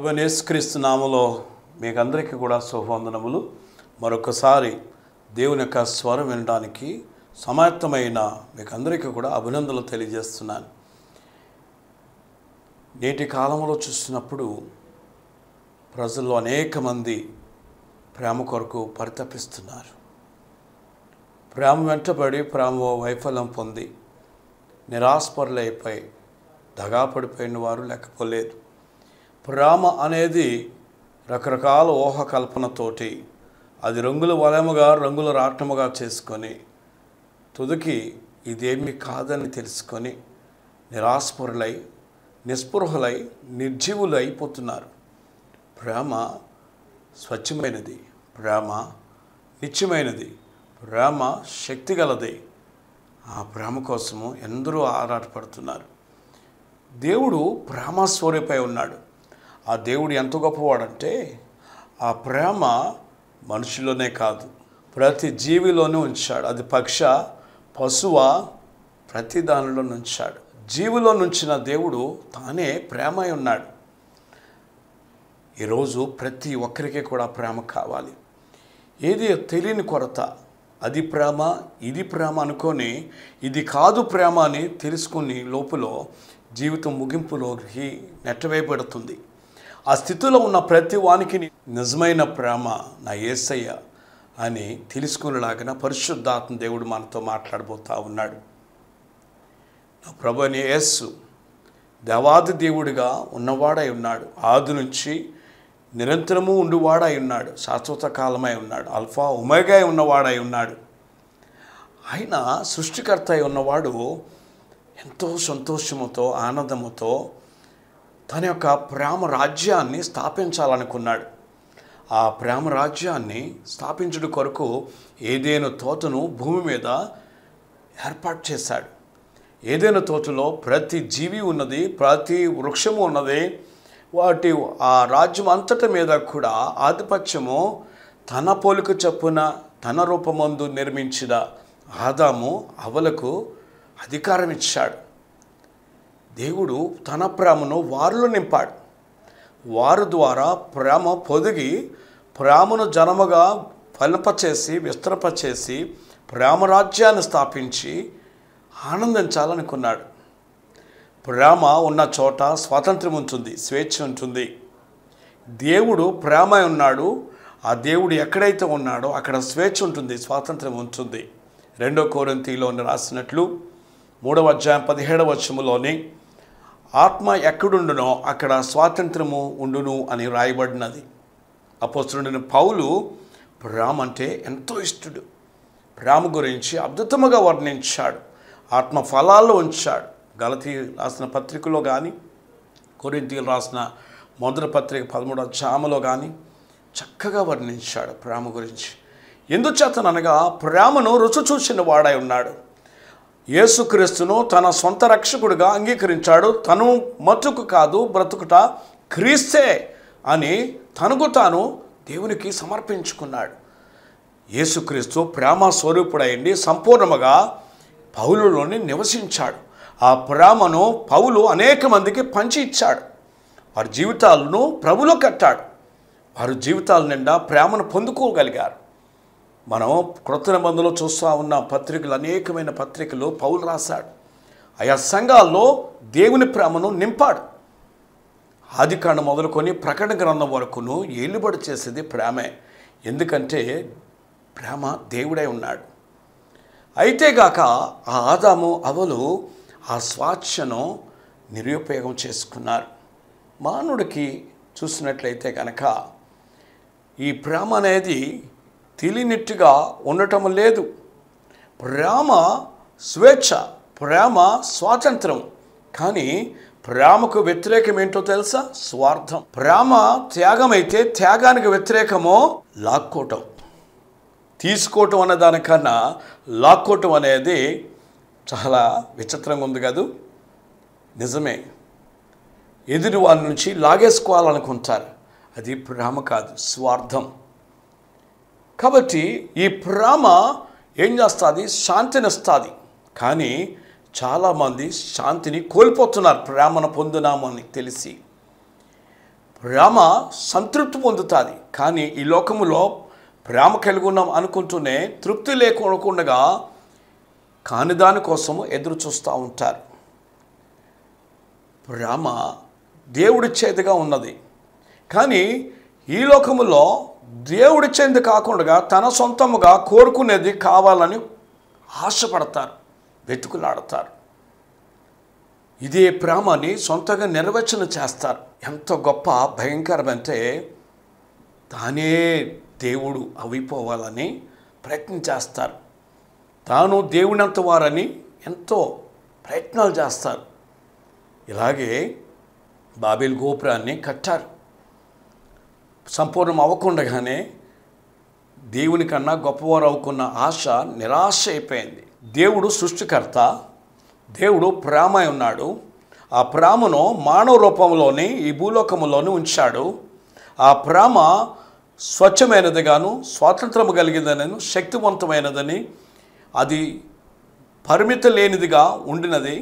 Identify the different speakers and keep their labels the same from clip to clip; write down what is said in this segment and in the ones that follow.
Speaker 1: ప్రభువైన యేసుక్రీస్తు నామములో మీకు అందరికీ కూడా శుభవందనములు. మరొకసారి దేవుని యొక్క స్వరం వినడానికి సమాయత్తమైన మీకు అందరికీ కూడా అభినందనలు తెలియజేస్తున్నాను. నేటి కాలంలో చూస్తున్నప్పుడు ప్రజల్లో అనేక మంది ప్రేమ కొరకు పరితపిస్తున్నారు. ప్రేమ వెంటబడి ప్రేమ వైఫల్యం పొంది నిరాశపరులైపోయి దగాపడిపోయిన వారు లేకపోలేదు. ప్రేమ అనేది రకరకాల ఊహకల్పనతోటి అది రంగుల వలయముగా రంగుల రాట్నముగా చేసుకొని తుదికి ఇదేమీ కాదని తెలుసుకొని నిరాశపరులై నిస్పృహులై నిర్జీవులు అయిపోతున్నారు. ప్రేమ స్వచ్ఛమైనది, ప్రేమ నిత్యమైనది, ప్రేమ శక్తిగలది. ఆ ప్రేమ కోసము ఎందరో ఆరాటపడుతున్నారు. దేవుడు ప్రేమ స్వరూపై ఉన్నాడు. ఆ దేవుడు ఎంత గొప్పవాడంటే ఆ ప్రేమ మనుషుల్లోనే కాదు ప్రతి జీవిలోనూ ఉంచాడు. అది పక్ష పశువ ప్రతి దానిలో ఉంచాడు. జీవిలో నుంచిన దేవుడు తానే ప్రేమ అయి ఉన్నాడు. ఈరోజు ప్రతి ఒక్కరికి కూడా ప్రేమ కావాలి. ఏది తెలియని కొరత, అది ప్రేమ ఇది ప్రేమ అనుకొని ఇది కాదు ప్రేమ అని తెలుసుకుని లోపల జీవితం ముగింపులోకి నెట్టవేయబడుతుంది. ఆ స్థితిలో ఉన్న ప్రతి వానికి నిజమైన ప్రేమ నా యేసయ్య అని తెలుసుకునేలాగిన పరిశుద్ధాత్మ దేవుడు మనతో మాట్లాడబోతా ఉన్నాడు. నా ప్రభువైన యేసు దేవాది దేవుడిగా ఉన్నవాడై ఉన్నాడు. ఆది నుంచి నిరంతరము ఉండువాడై ఉన్నాడు. శాశ్వత కాలమై ఉన్నాడు. అల్ఫా ఒమేగా ఉన్నవాడై ఉన్నాడు. ఆయన సృష్టికర్త అయి ఉన్నవాడు ఎంతో సంతోషముతో ఆనందముతో తన యొక్క ప్రేమ రాజ్యాన్ని స్థాపించాలనుకున్నాడు. ఆ ప్రేమ రాజ్యాన్ని స్థాపించడం కొరకు ఏదైనా తోటను భూమి మీద ఏర్పాటు చేశాడు. ఏదైనా తోటలో ప్రతి జీవి ఉన్నది, ప్రతి వృక్షము ఉన్నది. వాటి ఆ రాజ్యం అంతటి మీద కూడా ఆధిపత్యము తన పోలిక చొప్పున తన రూపమందు నిర్మించిన ఆదాము హవ్వలకు అధికారం ఇచ్చాడు. దేవుడు తన ప్రేమను వారిలో నింపాడు. వారి ద్వారా ప్రేమ పొదిగి ప్రేమను జనముగా ఫలింపచేసి విస్తరింపచేసి ప్రేమ రాజ్యాన్ని స్థాపించి ఆనందించాలనుకున్నాడు. ప్రేమ ఉన్న చోట స్వాతంత్రం ఉంటుంది, స్వేచ్ఛ ఉంటుంది. దేవుడు ప్రేమ ఉన్నాడు. ఆ దేవుడు ఎక్కడైతే ఉన్నాడో అక్కడ స్వేచ్ఛ ఉంటుంది, స్వాతంత్రం ఉంటుంది. 2 కొరింథీయులోని రాసినట్లు 3వ అధ్యాయం 17వ వచనములోని ఆత్మ ఎక్కడుండునో అక్కడ స్వాతంత్రము ఉండును అని రాయబడినది. అపోస్తలుడైన పౌలు ప్రేమ అంటే ఎంతో ఇష్టడు. ప్రేమ గురించి అద్భుతముగా వర్ణించాడు. ఆత్మ ఫలాల్లో ఉంచాడు. గలతీ రాసిన పత్రికలో కానీ కొరింథీయులు రాసిన మొదటి పత్రిక 13వ అధ్యాయంలో కానీ చక్కగా వర్ణించాడు ప్రేమ గురించి. ఎందుచేతనగా ప్రేమను రుచి చూసిన వాడై ఉన్నాడు. యేసుక్రీస్తును తన సొంత రక్షకుడిగా అంగీకరించాడు. తను మతుకు కాదు బ్రతుకుట క్రీస్తే అని తనకు తాను దేవునికి సమర్పించుకున్నాడు. యేసుక్రీస్తు ప్రేమ స్వరూపుడైంది సంపూర్ణముగా పౌలులోని నివసించాడు. ఆ ప్రేమను పౌలు అనేక మందికి పంచి ఇచ్చాడు. వారి జీవితాలను ప్రభులో కట్టాడు. వారి జీవితాల నిండా ప్రేమను పొందుకోగలిగారు. మనం క్రొత్త నిబంధనలో చూస్తూ ఉన్న పత్రికలు, అనేకమైన పత్రికలు పౌలు రాశాడు. ఆయా సంఘాల్లో దేవుని ప్రేమను నింపాడు. ఆదికాండం మొదలుకొని ప్రకటన గ్రంథం వరకును ఏలుబడి చేసేది ప్రేమే. ఎందుకంటే ప్రేమ దేవుడై ఉన్నాడు. అయితేగాక ఆ ఆదాము హవ్వలు ఆ స్వేచ్ఛను నిరుపయోగం చేసుకున్నారు. మానవుడికి చూసినట్లయితే కనుక ఈ ప్రేమ అనేది తెలియనట్టుగా ఉండటం లేదు. ప్రేమ స్వేచ్ఛ, ప్రేమ స్వాతంత్రం. కానీ ప్రేమకు వ్యతిరేకం ఏంటో తెలుసా? స్వార్థం. ప్రేమ త్యాగం అయితే త్యాగానికి వ్యతిరేకమో లాక్కోవటం. తీసుకోవటం అనే దానికన్నా లాక్కోవటం అనేది చాలా విచిత్రంగా ఉంది కాదు? నిజమే. ఎదురు వాళ్ళ నుంచి లాగేసుకోవాలనుకుంటారు. అది ప్రేమ కాదు, స్వార్థం. కాబట్టి ఈ ప్రేమ ఏం చేస్తుంది? శాంతినిస్తుంది. కానీ చాలామంది శాంతిని కోల్పోతున్నారు ప్రేమను పొందునామని తెలిసి. ప్రేమ సంతృప్తి పొందుతుంది. కానీ ఈ లోకములో ప్రేమ కలిగి ఉన్నాం అనుకుంటూనే తృప్తి లేకుండా కాని దానికోసము ఎదురు చూస్తూ ఉంటారు. ప్రేమ దేవుడిచ్చేదిగా ఉన్నది. కానీ ఈ లోకములో దేవుడిచ్చేది కాకుండా తన సొంతముగా కోరుకునేది కావాలని ఆశపడతారు, వెతుకులాడతారు. ఇదే ప్రేమని సొంతంగా నిర్వచన చేస్తారు. ఎంత గొప్ప భయంకరమంటే తానే దేవుడు అయిపోవాలని ప్రయత్నం చేస్తారు. తాను దేవునంత వారని ఎంతో ప్రయత్నాలు చేస్తారు. ఇలాగే బాబేలు గోపురాన్ని కట్టారు. సంపూర్ణం అవ్వకుండగానే దేవుని కన్నా గొప్పవారు అవుకున్న ఆశ నిరాశ అయిపోయింది. దేవుడు సృష్టికర్త, దేవుడు ప్రేమ ఉన్నాడు. ఆ ప్రేమను మానవ రూపంలోని ఈ భూలోకములోని ఉంచాడు. ఆ ప్రేమ స్వచ్ఛమైనదిగాను, స్వాతంత్రము కలిగిందని, శక్తివంతమైనదని, అది పరిమితి లేనిదిగా ఉండినది,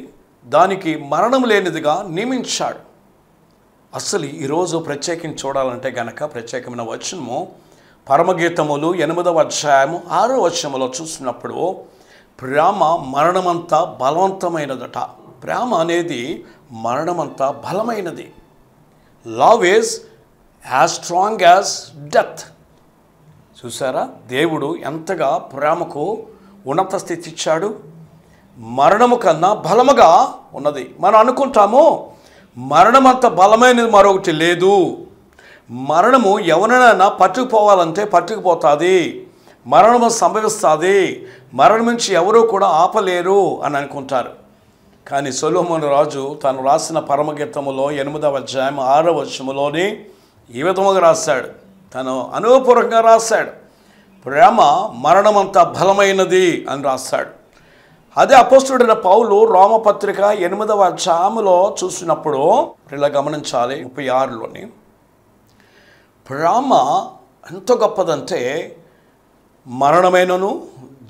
Speaker 1: దానికి మరణం లేనిదిగా నియమించాడు. అసలు ఈరోజు ప్రత్యేకించి చూడాలంటే గనక ప్రత్యేకమైన వచనము పరమగీతములు 8వ అధ్యాయము 6వ వచనములో చూసినప్పుడు ప్రేమ మరణమంతా బలవంతమైనదట. ప్రేమ అనేది మరణమంతా బలమైనది. Love is as strong as death. చూసారా, దేవుడు ఎంతగా ప్రేమకు ఉన్నత స్థితి ఇచ్చాడు. మరణము కన్నా బలముగా ఉన్నది. మనం అనుకుంటాము మరణం అంత బలమైనది మరొకటి లేదు. మరణము ఎవరినైనా పట్టుకుపోవాలంటే పట్టుకుపోతుంది, మరణము సంభవిస్తుంది, మరణం నుంచి ఎవరూ కూడా ఆపలేరు అని అనుకుంటారు. కానీ సొలొమోను రాజు తను రాసిన పరమగీతములో 8వ అధ్యాయం 6వ వచనములోని ఈ విధముగా రాశాడు. తను అనుభవపూర్వకంగా రాశాడు. ప్రేమ మరణమంతా బలమైనది అని రాశాడు. అదే అపోస్తలుడైన పౌలు రోమపత్రిక 8వ అధ్యాయములో చూసినప్పుడు ఇలా గమనించాలి. 36లోని ప్రేమ ఎంత గొప్పదంటే మరణమైనను,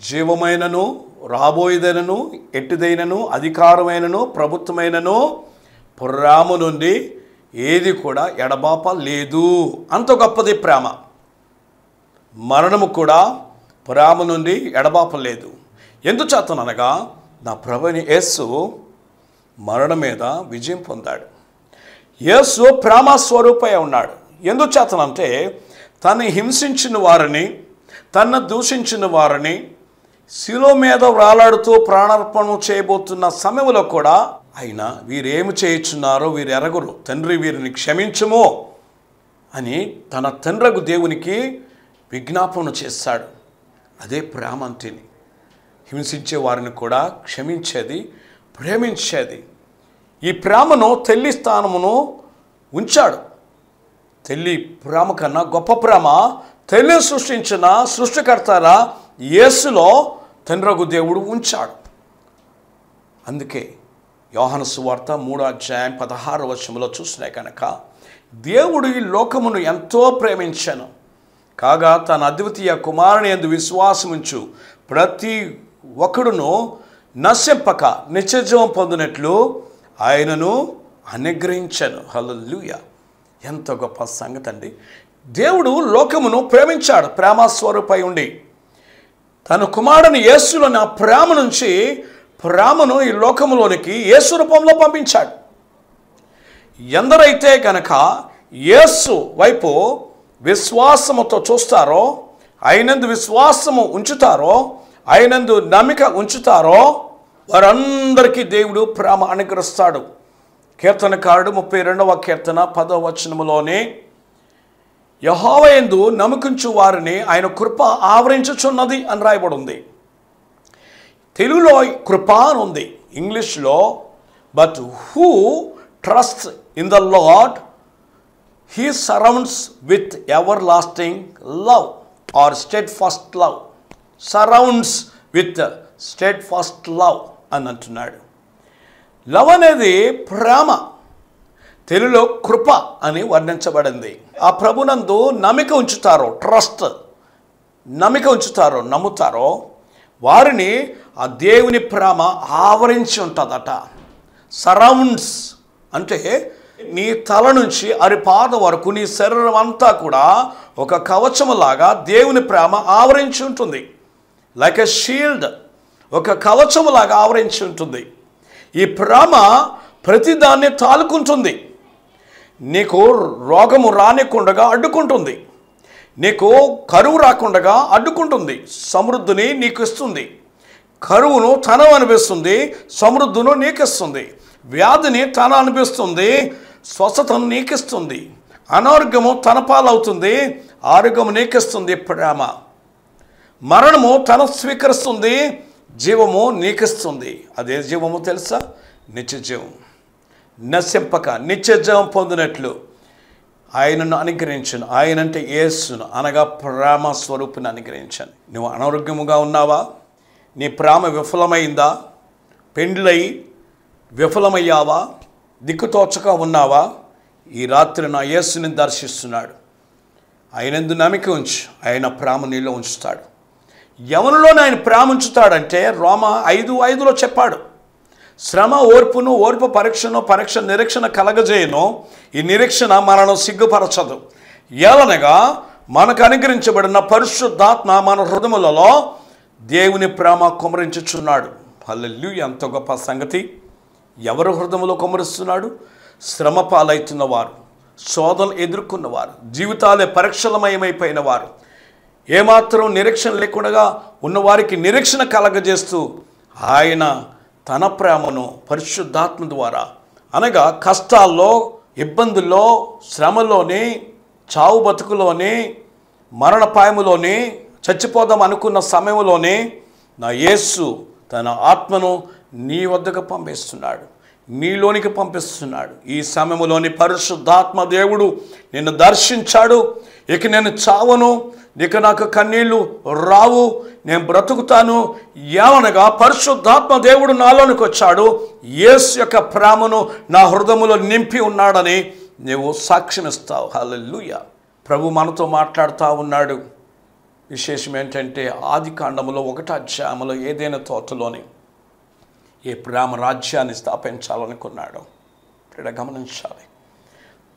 Speaker 1: జీవమైనను, రాబోయేదైనను, ఎట్టిదైనను, అధికారమైనను, ప్రభుత్వమైనను ప్రేమ నుండి ఏది కూడా ఎడబాప లేదు. అంత గొప్పది ప్రేమ. మరణము కూడా ప్రేమ నుండి ఎడబాప లేదు. ఎందుచేతనగా నా ప్రభువైన యేసు మరణం మీద విజయం పొందాడు. యేసు ప్రేమ స్వరూపై ఉన్నాడు. ఎందుచేతనంటే తను హింసించిన వారిని, తన్ను దూషించిన వారిని శిలువ మీద వ్రాలాడుతూ ప్రాణార్పణం చేయబోతున్న సమయంలో కూడా ఆయన వీరేమి చేయుచున్నారో వీరు ఎరగరు, తండ్రి వీరిని క్షమించుము అని తన తండ్రికి దేవునికి విజ్ఞాపన చేశాడు. అదే ప్రేమ అంటేని. హింసించే వారిని కూడా క్షమించేది, ప్రేమించేది. ఈ ప్రేమను తల్లి స్థానమును ఉంచాడు. తల్లి ప్రేమ కన్నా గొప్ప ప్రేమ తల్లి సృష్టించిన సృష్టికర్తల యేసులో తండ్రి దేవుడు ఉంచాడు. అందుకే యోహాను సువార్త 3వ అధ్యాయం 16వ వచనంలో చూసినా కనుక దేవుడు ఈ లోకమును ఎంతో ప్రేమించాను కాగా తన అద్వితీయ కుమారుని యందు విశ్వాసముంచు ప్రతి ఒక్కడును నశింపక నిత్యజీవం పొందినట్లు ఆయనను అనుగ్రహించాను. హల్లెలూయా! ఎంత గొప్ప సంగతి అండి. దేవుడు లోకమును ప్రేమించాడు. ప్రేమ స్వరూపై ఉండి తన కుమారుని యేసులోని ఆ ప్రేమ నుంచి ప్రేమను ఈ లోకములోనికి యేసు రూపంలో పంపించాడు. ఎందరైతే కనుక యేసు వైపు విశ్వాసముతో చూస్తారో, ఆయనందు విశ్వాసము ఉంచుతారో, ఆయనందు నమ్మిక ఉంచుతారో వారందరికీ దేవుడు ప్రేమ అనుగ్రహిస్తాడు. కీర్తనకారుడు 32వ కీర్తన 10వ వచనములోనే యెహోవా యందు నమ్మకించు వారిని ఆయన కృప ఆవరించుచున్నది అని రాయబడి ఉంది. తెలుగులో కృప అని ఉంది, ఇంగ్లీష్లో but who trust in the lord he surrounds with everlasting love or steadfast love. Surrounds with steadfast love అని అంటున్నాడు. లవ్ అనేది ప్రేమ, తెలుగులో కృప అని వర్ణించబడింది. ఆ ప్రభునందు నమ్మిక ఉంచుతారో, ట్రస్ట్ నమ్మిక ఉంచుతారో, నమ్ముతారో వారిని ఆ దేవుని ప్రేమ ఆవరించి ఉంటుందట. సరౌండ్స్ అంటే నీ తల నుంచి అరిపాద వరకు నీ శరీరం అంతా కూడా ఒక కవచములాగా దేవుని ప్రేమ ఆవరించి ఉంటుంది. లైక్ ఎ షీల్డ్, ఒక కవచములాగా ఆవరించి ఉంటుంది. ఈ ప్రేమ ప్రతిదాన్ని తాలుకుంటుంది. నీకు రోగము రానికుండగా అడ్డుకుంటుంది, నీకు కరువు రాకుండా అడ్డుకుంటుంది, సమృద్ధిని నీకు ఇస్తుంది. కరువును తన అనిపిస్తుంది, సమృద్ధిను నీకిస్తుంది. వ్యాధిని తన అనిపిస్తుంది, స్వస్థతను నీకిస్తుంది. అనారోగ్యము తన పాలవుతుంది, ఆరోగ్యము నీకిస్తుంది. ప్రేమ మరణము తన స్వీకరిస్తుంది, జీవము నీకిస్తుంది. అదే జీవము తెలుసా? నిత్య జీవం. నశింపక నిత్య జీవం పొందినట్లు ఆయనను అనుగ్రహించను. ఆయనంటే యేసును అనగా ప్రేమ స్వరూపుని అనుగ్రహించాను. నువ్వు అనారోగ్యముగా ఉన్నావా? నీ ప్రేమ విఫలమైందా? పెండ్లై విఫలమయ్యావా? దిక్కుతోచక ఉన్నావా? ఈ రాత్రి నా యేసుని దర్శిస్తున్నాడు. ఆయనందు నమ్మిక ఉంచు, ఆయన ప్రేమ నీలో ఉంచుతాడు. ఎవరిలోనే ఆయన ప్రేమ ఉంచుతాడంటే రోమా 5:5 చెప్పాడు. శ్రమ ఓర్పును, ఓర్పు పరీక్షను, పరీక్ష నిరీక్షణ కలగజేయను. ఈ నిరీక్షణ మనను సిగ్గుపరచదు. ఏలనగా మనకు అనుగ్రహించబడిన పరిశుద్ధాత్మ మన హృదయములలో దేవుని ప్రేమ కుమ్మరించుచున్నాడు. హల్లెలూయా! ఎంత గొప్ప సంగతి! ఎవరు హృదయములో కుమ్మరిస్తున్నాడు? శ్రమ పాలవుతున్న వారు, శోధనలు ఎదుర్కొన్నవారు, జీవితాలే పరీక్షలమయమైపోయిన వారు, ఏమాత్రం నిరీక్షణ లేకుండా ఉన్నవారికి నిరీక్షణ కలగజేస్తూ ఆయన తన ప్రేమను పరిశుద్ధాత్మ ద్వారా, అనగా కష్టాల్లో, ఇబ్బందుల్లో, శ్రమలోని, చావు బతుకులోని, మరణపాయములోని, చచ్చిపోదాం అనుకున్న సమయంలోనే నా యేసు తన ఆత్మను నీ వద్దకు పంపిస్తున్నాడు, నీలోనికి పంపిస్తున్నాడు. ఈ సమయంలోని పరిశుద్ధాత్మ దేవుడు నిన్ను దర్శించాడు. ఇక నేను చావను, ఇక నాకు కన్నీళ్లు రావు, నేను బ్రతుకుతాను. ఏమనగా పరిశుద్ధాత్మ దేవుడు నాలోనికి వచ్చాడు. యేసు యొక్క ప్రేమను నా హృదయములో నింపి ఉన్నాడని నీవు సాక్ష్యం ఇస్తావు. హల్లెలూయా! ప్రభు మనతో మాట్లాడుతూ ఉన్నాడు. విశేషం ఏంటంటే ఆదికాండములో 1వ అధ్యాయములో ఏదైనా తోటలోని ఏ ప్రేమ రాజ్యాన్ని స్థాపించాలనుకున్నాడు. ఇక్కడ గమనించాలి,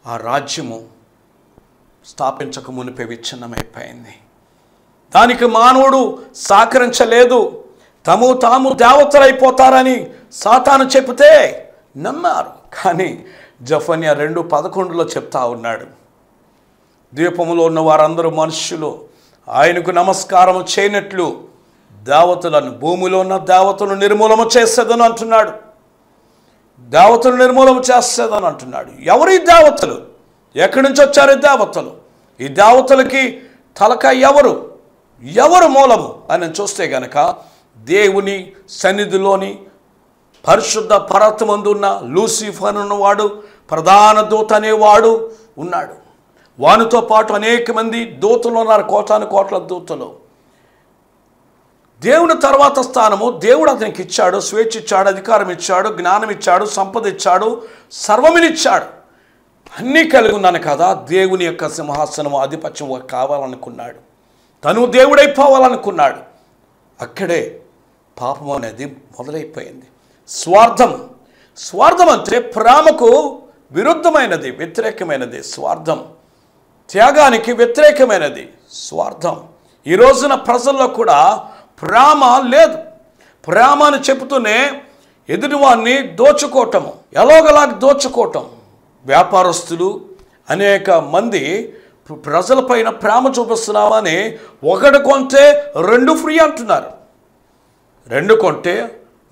Speaker 1: ఆ రాజ్యము స్థాపించక మునిపే విచ్ఛిన్నమైపోయింది. దానికి మానవుడు సహకరించలేదు. తాము దేవతలైపోతారని సాతాను చెబితే నమ్మారు. కానీ జెఫన్యా 2:11 చెప్తా ఉన్నాడు, ద్వీపములో ఉన్న వారందరూ మనుష్యులు, ఆయనకు నమస్కారం చేయనట్లు దేవతలను, భూమిలో ఉన్న దేవతలను నిర్మూలన చేసేదని అంటున్నాడు. దేవతలు నిర్మూలన చేసేదని అంటున్నాడు. ఎవరు ఈ దేవతలు? ఎక్కడి నుంచి వచ్చారు ఈ దేవతలు? ఈ దేవతలకి తలక ఎవరు మూలము అని చూస్తే గనక దేవుని సన్నిధిలోని పరిశుద్ధ పర్వతమందు ఉన్న లూసిఫర్ అన్నవాడు, ప్రధాన దూత అనేవాడు ఉన్నాడు. వానితో పాటు అనేక మంది దూతలు ఉన్నారు, కోట్ల దూతలు. దేవుని తర్వాత స్థానము దేవుడు అతనికి ఇచ్చాడు, స్వేచ్ఛ ఇచ్చాడు, అధికారం ఇచ్చాడు, జ్ఞానం ఇచ్చాడు, సంపద ఇచ్చాడు, సర్వమినిచ్చాడు. అన్నీ కలిగి ఉన్నాను కదా. దేవుని యొక్క సింహాసనము ఆధిపత్యం కావాలనుకున్నాడు, తను దేవుడైపోవాలనుకున్నాడు. అక్కడే పాపం అనేది మొదలైపోయింది. స్వార్థం అంటే ప్రేమకు విరుద్ధమైనది, వ్యతిరేకమైనది. స్వార్థం త్యాగానికి వ్యతిరేకమైనది స్వార్థం. ఈ రోజున ప్రజల్లో కూడా ప్రేమ లేదు. ప్రేమ అని చెబుతూనే ఎదుటివాన్ని దోచుకోవటము, ఎలాగలాగా దోచుకోవటం. వ్యాపారస్తులు అనేక మంది ప్రజలపైన ప్రేమ చూపిస్తున్నామని 1 కొంటే 2 ఫ్రీ అంటున్నారు, 2 కొంటే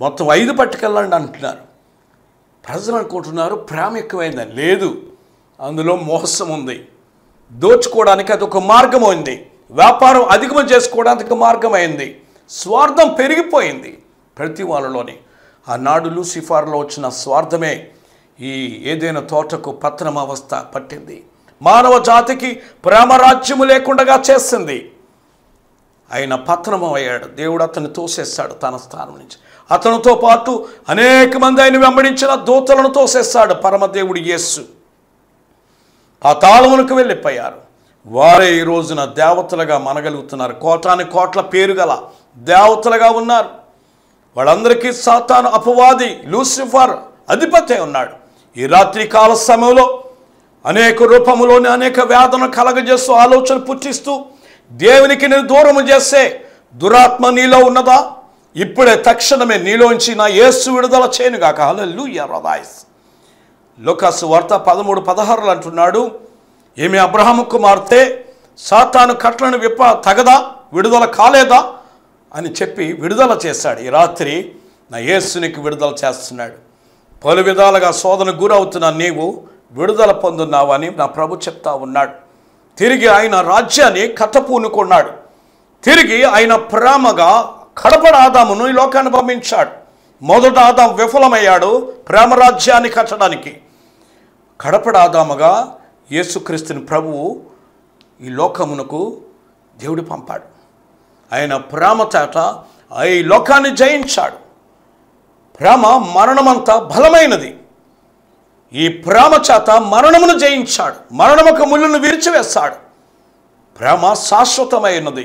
Speaker 1: మొత్తం 5 పట్టుకెళ్ళండి అంటున్నారు. ప్రజలు అనుకుంటున్నారు ప్రేమ ఎక్కువైందని. లేదు, అందులో మోసం ఉంది. దోచుకోవడానికి అదొక మార్గం అయింది, వ్యాపారం అధికం చేసుకోవడానికి మార్గం అయింది. స్వార్థం పెరిగిపోయింది ప్రతి వాళ్ళలోని. ఆనాడు లూసిఫర్లో వచ్చిన స్వార్థమే ఈ ఏదైనా తోటకు పతనం అవస్థ పట్టింది. మానవ జాతికి ప్రేమరాజ్యము లేకుండా చేసింది. ఆయన పతనం అయ్యాడు. దేవుడు అతన్ని తోసేస్తాడు తన స్థానం నుంచి. అతనితో పాటు అనేక మంది ఆయన వెంబడించిన దూతలను తోసేస్తాడు పరమదేవుడు యేసు. ఆ తాళమునకు వెళ్ళిపోయారు. వారే ఈ రోజున దేవతలుగా మనగలుగుతున్నారు. కోట్ల పేరు గల దేవతలుగా ఉన్నారు. వాళ్ళందరికీ సాతాను అపవాది లూసిఫర్ అధిపతి ఉన్నాడు. ఈ రాత్రి కాల సమయంలో అనేక రూపములోని అనేక వేదన కలగజేస్తూ ఆలోచన పుట్టిస్తూ దేవునికి నేను దూరము చేసే దురాత్మ నీలో ఉన్నదా? ఇప్పుడే తక్షణమే నీలోంచి నా యేసు విడుదల చేయనుగాక. హల్లెలూయా. రదాయిస్ లూకాసు వార్త 13:16 అంటున్నాడు, ఏమి అబ్రహాము కుమార్తె సాతాను కట్లను తగదా, విడుదల కాలేదా అని చెప్పి విడుదల చేశాడు. ఈ రాత్రి నా యేసునికి విడుదల చేస్తున్నాడు. పలు విధాలుగా శోధనకు గురవుతున్న నీవు విడుదల పొందున్నావని నా ప్రభు చెప్తా ఉన్నాడు. తిరిగి ఆయన రాజ్యాన్ని కట్టపూనుకున్నాడు. తిరిగి ఆయన ప్రేమగా కడపడ ఆదామును ఈ లోకాన్ని పంపించాడు. మొదట ఆదాం విఫలమయ్యాడు ప్రేమ రాజ్యాన్ని కట్టడానికి. కడపడ ఆదాముగా యేసుక్రీస్తుని ప్రభువు ఈ లోకమునకు దేవుడు పంపాడు. ఆయన ప్రేమ చేత ఈ లోకాన్ని జయించాడు. ప్రేమ మరణమంతా బలమైనది. ఈ ప్రేమ చేత మరణమును జయించాడు. మరణముకు ముళ్ళును విరిచివేస్తాడు. ప్రేమ శాశ్వతమైనది.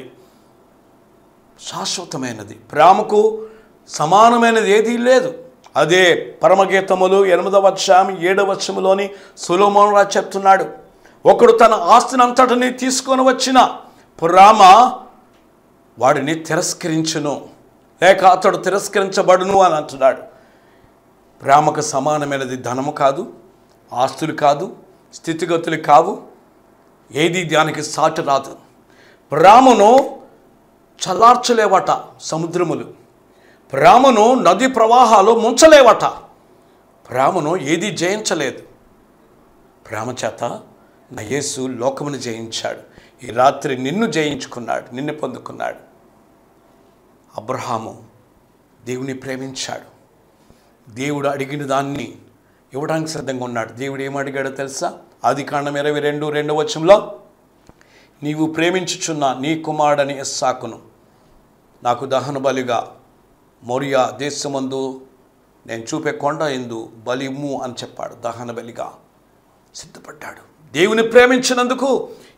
Speaker 1: శాశ్వతమైనది. ప్రేమకు సమానమైనది ఏదీ లేదు. అదే పరమగీతములు 8వ అధ్యాయం 7వ వచనములోని సొలొమోను రాజు చెప్తున్నాడు, ఒకడు తన ఆస్తిని అంతటిని తీసుకొని వచ్చిన ప్రేమ వాడిని తిరస్కరించును, లేక అతడు తిరస్కరించబడును అని అంటున్నాడు. ప్రేమకు సమానమైనది ధనము కాదు, ఆస్తులు కాదు, స్థితిగతులు కావు, ఏది దానికి సాటి రాదు. ప్రేమను చల్లార్చలేవట సముద్రములు, ప్రేమను నది ప్రవాహాలు ముంచలేవట. ప్రేమను ఏది జయించలేదు. ప్రేమ చేత నా యేసు లోకమును జయించాడు. ఈ రాత్రి నిన్ను జయించుకున్నాడు, నిన్ను పొందుకున్నాడు. అబ్రహాము దేవుని ప్రేమించాడు. దేవుడు అడిగిన దాన్ని ఇవ్వడానికి సిద్ధంగా ఉన్నాడు. దేవుడు ఏమడిగాడో తెలుసా? ఆదికాండం 22:2 వచనంలో, నీవు ప్రేమించుచున్న నీ కుమారుడని ఇస్సాకును నాకు దహన బలిగా మోరియా దేశమందు నేను చూపే కొండ ఎందు బలిమ్ము అని చెప్పాడు. దహన బలిగా సిద్ధపడ్డాడు. దేవుని ప్రేమించినందుకు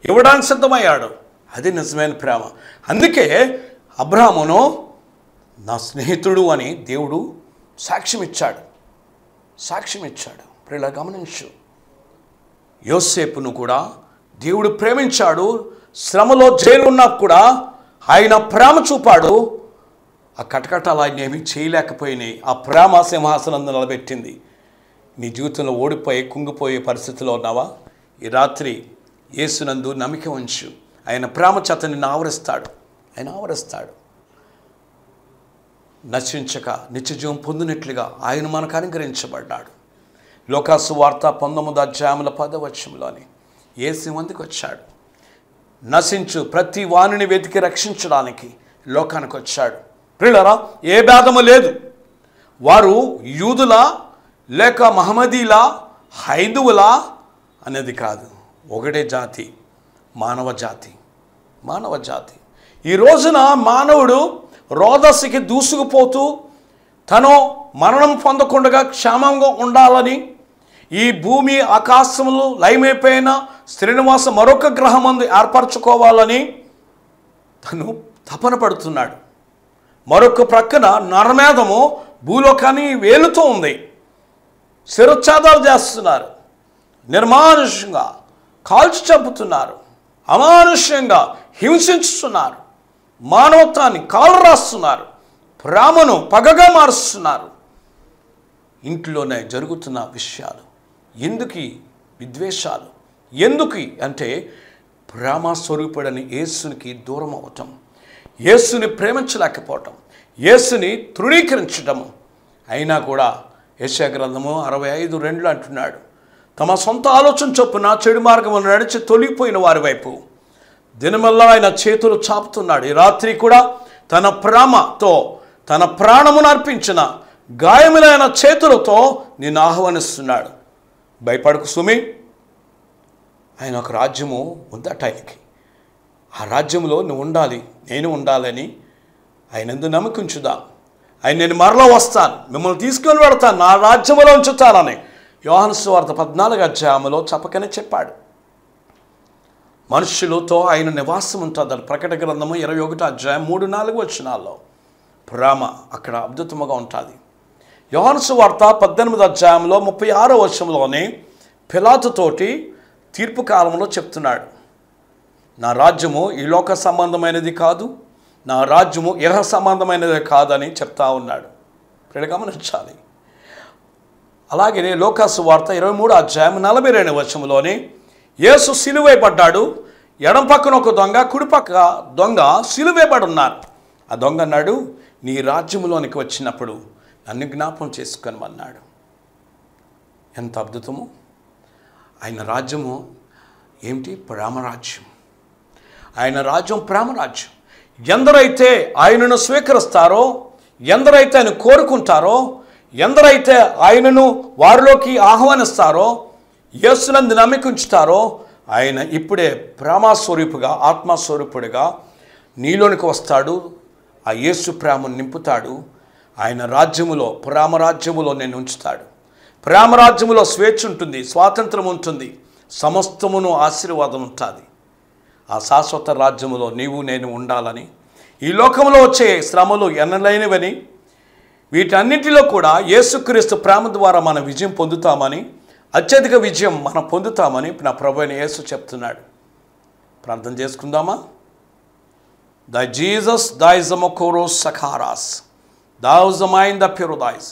Speaker 1: ఇవ్వడానికి సిద్ధమయ్యాడు. అది నిజమైన ప్రేమ. అందుకే అబ్రహామును నా స్నేహితుడు అని దేవుడు సాక్ష్యం ఇచ్చాడు. ప్రియులారా గమనించు, యోసేపును కూడా దేవుడు ప్రేమించాడు. శ్రమలో జైలు ఉన్నా కూడా ఆయన ప్రేమ చూపాడు. ఆ కటకటాలు ఆయన ఏమీ చేయలేకపోయినాయి. ఆ ప్రేమ సింహాసనం నిలబెట్టింది. నీ జీవితంలో ఓడిపోయి కుంగిపోయే పరిస్థితిలో ఉన్నావా? ఈ రాత్రి యేసునందు నమ్మిక ఉంచు. ఆయన ప్రేమ చేత నిన్ను ఆవరిస్తాడు. ఆయన ఆవరిస్తాడు. నశించక నిత్యజీవం పొందినట్లుగా ఆయన మనకు అనుగ్రహించబడ్డాడు. లోకాసు వార్త 19వ అధ్యాయం 10వ వచనంలోని యేసు మందికి వచ్చాడు. నశించు ప్రతి వాణిని వెతికి రక్షించడానికి లోకానికి వచ్చాడు. ప్రియులారా, ఏ భేదము లేదు. వారు యూదులా లేక మహమ్మదీలా హైందువులా అనేది కాదు. ఒకటే జాతి, మానవ జాతి. ఈ రోజున మానవుడు రోదస్సుకి దూసుకుపోతూ తను మరణం పొందకుండా క్షేమంగా ఉండాలని ఈ భూమి ఆకాశములు లయమైపోయిన శ్రీనివాస మరొక గ్రహమందు ఏర్పరచుకోవాలని తను తపన పడుతున్నాడు. మరొక ప్రక్కన నరమేధము భూలోకాన్ని వేలుతూ ఉంది. శిరచ్ఛేదాలు చేస్తున్నారు, నిర్మానుష్యంగా కాల్చి చంపుతున్నారు, అమానుష్యంగా హింసించుతున్నారు, మానవత్వాన్ని కాలు రాస్తున్నారు, ప్రేమను పగగా మారుస్తున్నారు. ఇంట్లోనే జరుగుతున్న విషయాలు. ఎందుకు విద్వేషాలు? ఎందుకు అంటే ప్రేమ స్వరూపుడని యేసునికి దూరం అవటం, యేసుని ప్రేమించలేకపోవటం, యేసుని తృణీకరించటము. అయినా కూడా యెషయా గ్రంథము 65:2 అంటున్నాడు, తమ సొంత ఆలోచన చొప్పున చెడు మార్గమును నడిచి తొలగిపోయిన వారి వైపు దినమల్లా ఆయన చేతులు చాపుతున్నాడు. ఈ రాత్రి కూడా తన ప్రేమతో తన ప్రాణమును అర్పించిన గాయములైన చేతులతో నిన్ను ఆహ్వానిస్తున్నాడు. భయపడకు సుమి, ఆయన ఒక రాజ్యము ఉందట ఆయనకి. ఆ రాజ్యంలో నువ్వు ఉండాలి, నేను ఉండాలని ఆయన ఎందుకు నమ్మకించుదాం. ఆయన నేను మరలా వస్తాను, మిమ్మల్ని తీసుకొని వెళతాను, నా రాజ్యంలో ఉంచుతానని యోహాను సువార్త 14వ అధ్యాయంలో చెప్పకనే చెప్పాడు. మనుషులతో ఆయన నివాసం ఉంటుందని ప్రకటన గ్రంథము 21వ అధ్యాయం 3-4 వచనాల్లో ప్రేమ అక్కడ అద్భుతముగా ఉంటుంది. యోహాను సువార్త 18వ అధ్యాయంలో 36వ వచనంలోనే పిలాతుతోటి తీర్పు కాలంలో చెప్తున్నాడు, నా రాజ్యము ఈ లోక సంబంధమైనది కాదు, నా రాజ్యము ఇహ సంబంధమైనది కాదని చెప్తా ఉన్నాడు. గమనించాలి. అలాగే లోకాసు వార్త 23వ అధ్యాయం 42వ వచనంలోనే యేసు సిలువేయబడ్డాడు. ఎడం పక్కన ఒక దొంగ, కుడిపక్క దొంగ సిలువేయబడి ఉన్నారు. ఆ దొంగ అన్నాడు, నీ రాజ్యములోనికి వచ్చినప్పుడు నన్ను జ్ఞాపం చేసుకొనమన్నాడు. ఎంత అద్భుతము! ఆయన రాజ్యము ఏమిటి? ప్రేమరాజ్యం. ఆయన రాజ్యం ప్రేమరాజ్యం. ఎందరైతే ఆయనను స్వీకరిస్తారో, ఎందరైతే ఆయన కోరుకుంటారో, ఎందరైతే ఆయనను వారిలోకి ఆహ్వానిస్తారో, యేసునందు నమ్మిక ఉంచుతారో, ఆయన ఇప్పుడే ప్రేమస్వరూపుగా, ఆత్మస్వరూపుడిగా నీలోనికి వస్తాడు. ఆ యేసు ప్రేమను నింపుతాడు. ఆయన రాజ్యములో, ప్రేమరాజ్యములో నేను ఉంచుతాడు. ప్రేమరాజ్యములో స్వేచ్ఛ ఉంటుంది, స్వాతంత్రం ఉంటుంది, సమస్తమును ఆశీర్వాదం ఉంటుంది. ఆ శాశ్వత రాజ్యములో నీవు నేను ఉండాలని, ఈ లోకంలో వచ్చే శ్రమలు ఎన్నలేనివని, వీటన్నిటిలో కూడా యేసుక్రీస్తు ప్రేమ ద్వారా మనం విజయం పొందుతామని, అత్యధిక విజయం మనం పొందుతామని నా ప్రభు అయిన యేసు చెప్తున్నాడు. ప్రార్థన చేసుకుందామా? ద జీసస్ దాయిజమకోరోస్ సఖారాస్ దావుజమైన్ ద ప్యూరుదాయిస్.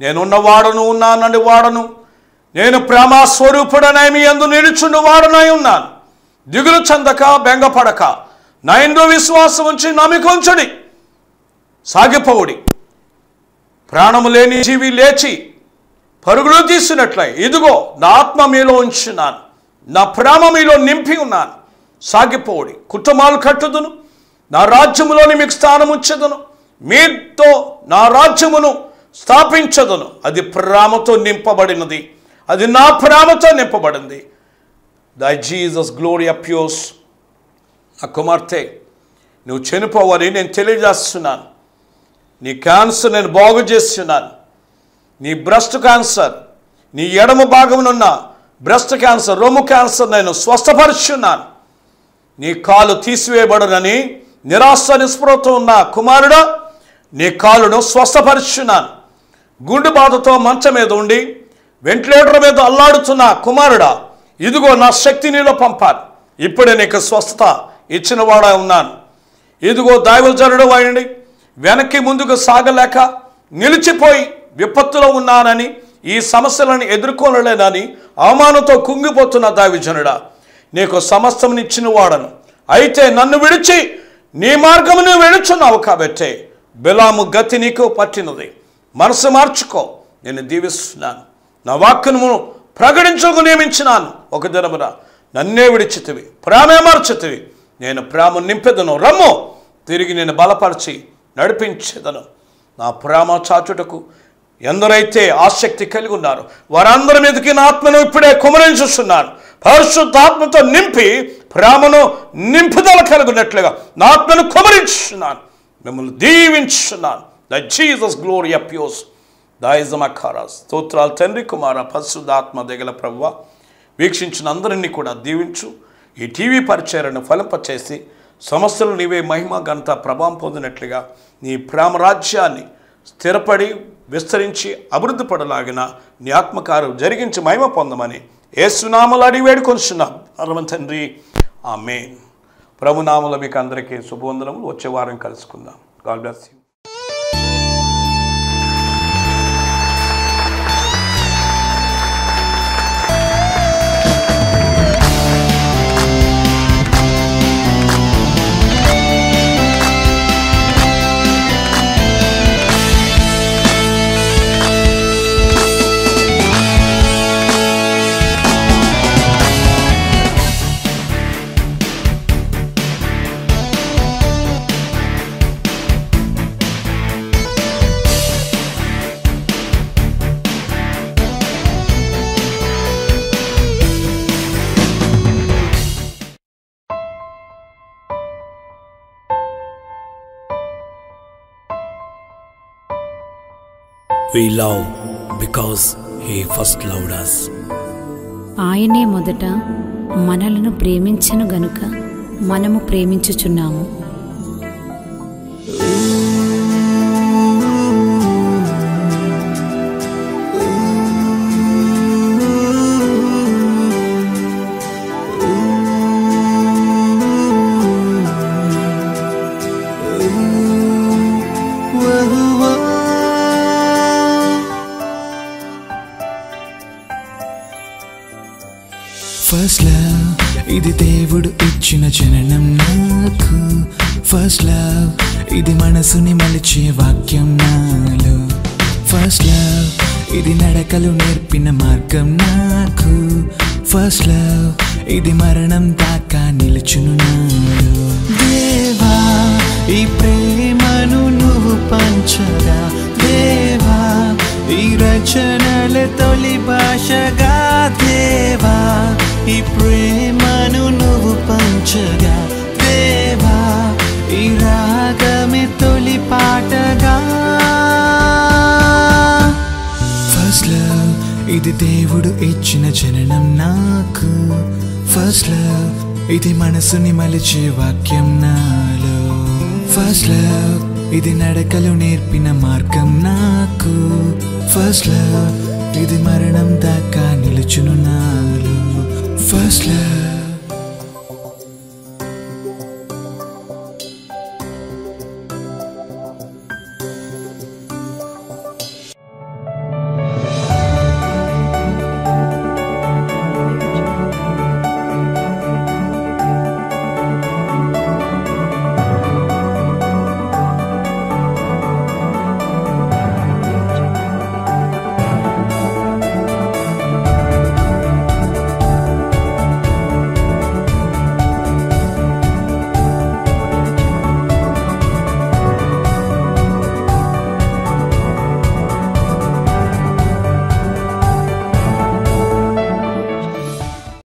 Speaker 1: నేనున్నవాడను, ఉన్నానండి వాడను, నేను ప్రేమ స్వరూపుడనై మీ యందు నిలుచుండు వాడనై ఉన్నాను. దిగులు చెందక, బెంగపడక, నా యందు విశ్వాసం ఉంచి నమ్మిక ఉంచుడి, సాగిపోవుడి. ప్రాణము లేని జీవి లేచి పరుగులు తీసినట్లయి, ఇదిగో నా ఆత్మ మీలో ఉంచున్నాను, నా ప్రేమ మీలో నింపి ఉన్నాను, సాగిపోవుడి. కుటుంబాలు కట్టుదును, నా రాజ్యములోని మీకు స్థానం ఉంచదును, మీతో నా రాజ్యమును స్థాపించదును. అది ప్రేమతో నింపబడినది, అది నా ప్రేమతో నింపబడింది. దై జీసస్ గ్లోరీ అప్యూస్. నా కుమార్తె, నువ్వు చనిపోవని నేను తెలియజేస్తున్నాను. నీ క్యాన్సర్ నేను బాగు చేస్తున్నాను. నీ బ్రెస్ట్ క్యాన్సర్, నీ ఎడమ భాగమునున్న బ్రెస్ట్ క్యాన్సర్, రొమ్ము క్యాన్సర్ నేను స్వస్థపరుచున్నాను. నీ కాలు తీసివేయబడునని నిరాశ నిస్పృహతో ఉన్న కుమారుడా, నీ కాలును స్వస్థపరుచున్నాను. గుండె బాధతో మంచం మీద ఉండి వెంటిలేటర్ మీద అల్లాడుతున్న కుమారుడా, ఇదిగో నా శక్తి నీలో పంపాను. ఇప్పుడే నీకు స్వస్థత ఇచ్చిన వాడా ఉన్నాను. ఇదిగో దైవజనుడు అయ్యండి, వెనక్కి ముందుకు సాగలేక నిలిచిపోయి విపత్తులో ఉన్నానని, ఈ సమస్యలను ఎదుర్కోలేనని అవమానంతో కుంగిపోతున్న దైవజనుడా, నీకు సమస్తం ఇచ్చిన వాడను. అయితే నన్ను విడిచి నీ మార్గమును వెళుచున్నావు కాబట్టే బిలాము గతి నీకు పట్టినది. మనసు మార్చుకో, నేను దీవిస్తున్నాను. నా వాక్యను ప్రకటించుకు నియమించినాను. ఒక దినమున నన్నే విడిచితివి, ప్రేమే మార్చితివి. నేను ప్రేమ నింపెదను, రమ్ము, తిరిగి నేను బలపరిచి నడిపించేదను. నా ప్రేమ చాచుటకు ఎందరైతే ఆసక్తి కలిగి ఉన్నారో వారందరి మీదకి నా ఆత్మను ఇప్పుడే కుమరించుస్తున్నాను. పరిశుద్ధాత్మతో నింపి ప్రేమను నింపుదల కలిగినట్లుగా నా ఆత్మను కుమరించున్నాను. మిమ్మల్ని దీవించున్నాను. ద జీసస్ గ్లోరీ అప్యూస్ దాయిజమకారాస్. స్తోత్రాలు తండ్రి, కుమార, పరిశుద్ధాత్మ దిగల ప్రభువా. వీక్షించిన అందరినీ కూడా దీవించు. ఈ టీవీ పరిచయను ఫలింపచేసి సమస్యలు నీవే మహిమ ఘనత ప్రభావం పొందినట్లుగా నీ ప్రేమ రాజ్యాన్ని స్థిరపడి విస్తరించి అభివృద్ధి పడలాగిన నీ ఆత్మకార్యం జరిగించి మహిమ పొందమని యేసునామములో అడిగి వేడుకొనుచున్నాం పరమ తండ్రి, ఆమేన్. ప్రభునామములో మీకు అందరికీ శుభవందనములు. వచ్చే వారం కలుసుకుందాం. God bless you.
Speaker 2: We love because He first loved us.
Speaker 3: ఆయనే మొదట మనలను ప్రేమించెను గనుక మనము ప్రేమించుచున్నాము.
Speaker 4: ఫస్ట్ లవ్ ఇది దేవుడు ఇచ్చిన జననం నాకు. ఫస్ట్ లవ్ ఇది మనసుని మలిచే వాక్యం నాలో. ఫస్ట్ లవ్ ఇది నడకలు నేర్పిన మార్గం నాకు. ఫస్ట్ లవ్ ఇది మరణం దాకా నిలుచును నాలో. దేవా ఈ ప్రేమను నువ్వు పంచగా, దేవా ఈ రచనల తొలి భాషగా, దేవా ఈ ప్రేమను నువ్వు పంచగా, దేవా ఈ రాగమే తొలి పాటగా. ఫస్ట్ లవ్ ఇది దేవుడు ఇచ్చిన జననం నాకు. ఫస్ట్ లవ్ ఇది మనసుని మలిచే వాక్యం నాలో. ఫస్ట్ లవ్ ఇది నడకలు నేర్పిన మార్గం నాకు. ఫస్ట్ లవ్ ఇది మరణం దాకా నిలుచును నాలో. First love